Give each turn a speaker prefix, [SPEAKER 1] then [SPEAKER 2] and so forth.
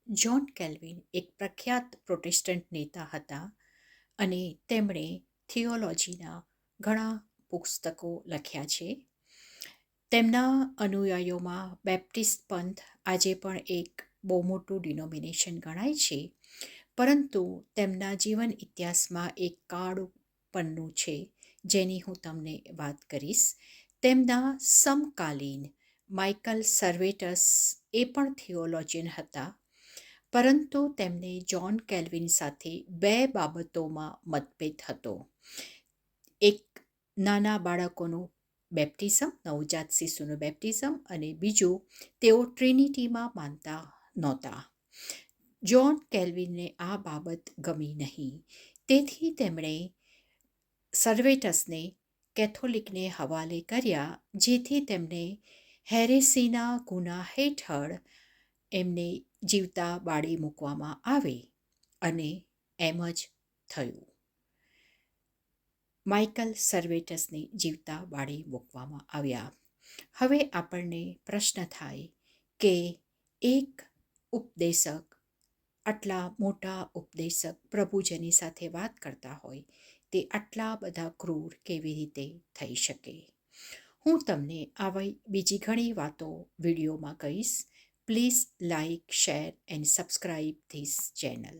[SPEAKER 1] John kelvin એક પ્રખ્યાત Protestant નેતા હતા અને તેમણે થિયોલોજીના ઘણા પુસ્તકો લખ્યા છે. તેમના અનુયાયીઓમાં બેપ્ટિસ્ટ પંથ આજે પણ એક બહુ મોટું ડિનોમિનેશન ગણાય છે, પરંતુ તેમના જીવન ઇતિહાસમાં એક કાળું પન્નું છે જેની હું તમને વાત કરીશ. તેમના સમકાલીન માઇકલ સર્વેટસ એ પણ થિયોલોજિયન હતા, પરંતુ તેમને જ્હોન કેલ્વિન સાથે બે બાબતોમાં મતભેદ હતો. એક, નાના બાળકોનું બેપ્ટિઝમ, નવજાત શિશુનું બેપ્ટિઝમ, અને બીજું, તેઓ ટ્રિનિટીમાં માનતા નહોતા. જ્હોન કેલ્વિનને આ બાબત ગમી નહીં, તેથી તેમણે સર્વેટસને કેથોલિકને હવાલે કર્યા, જેથી તેમને હેરેસીના ગુના હેઠળ એમને જીવતા બાળી મૂકવામાં આવે, અને એમ જ થયું. માઇકલ સર્વેટસને જીવતા બાળી મૂકવામાં આવ્યા. હવે આપણને પ્રશ્ન થાય કે એક ઉપદેશક, આટલા મોટા ઉપદેશક પ્રભુ જેની સાથે વાત કરતા હોય, તે આટલા બધા ક્રૂર કેવી રીતે થઈ શકે? હું તમને આવી બીજી ઘણી વાતો વિડીયોમાં કહીશ. Please like, share and subscribe this channel.